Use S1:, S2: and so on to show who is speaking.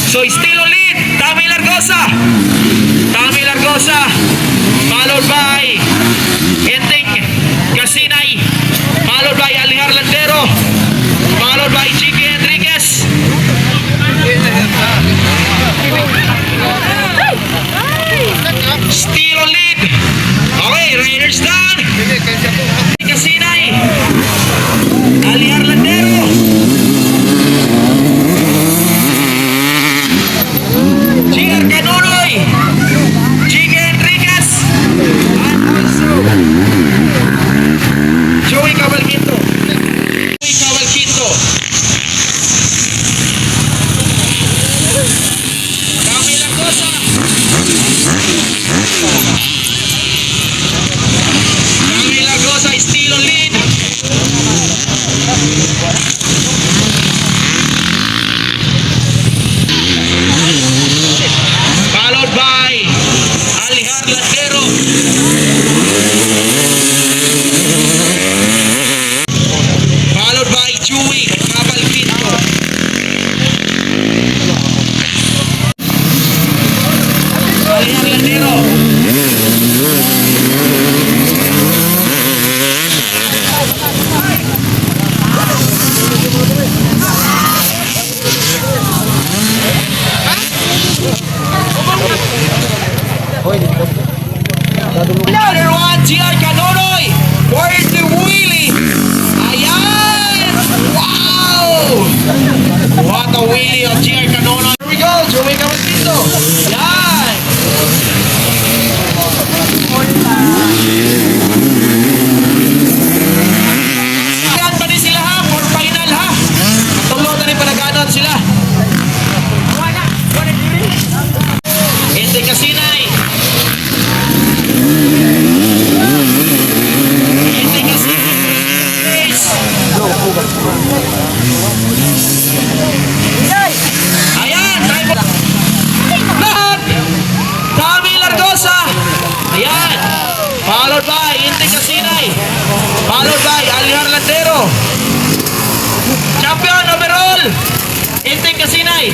S1: So still lead, Tommy Largosa. Tommy Largosa. Followed by Enting Casinay. Followed by Alihar Landero. Followed by Chiqui Enriquez. Still lead. Okay, Raiders down. Casinay. Alihar Landero. Chigar Canunoy. Chiqui Enriquez. And also Joey Cavalquinto. Joey Cavalquinto. Tommy Largosa. Tommy Largosa is still on lead. Followed by Alihar Landero. Followed by Joey Cavalquinto. Alihar Landero. Another one, GR Canonoy. Where's the wheelie? Ayan! Wow! What a wheelie of GR Canonoy. Here we go, Joey Cavalquinto. Ayan! Ayan pa din sila ha, for final ha. Tulo na rin palaganon sila. Enting Casinay. Enting Casinay. Ayan, try mo. Lahat. Tommy Largosa. Ayan. Followed by Enting Casinay. Followed by Alihar Landero. Champion overall, Enting Casinay.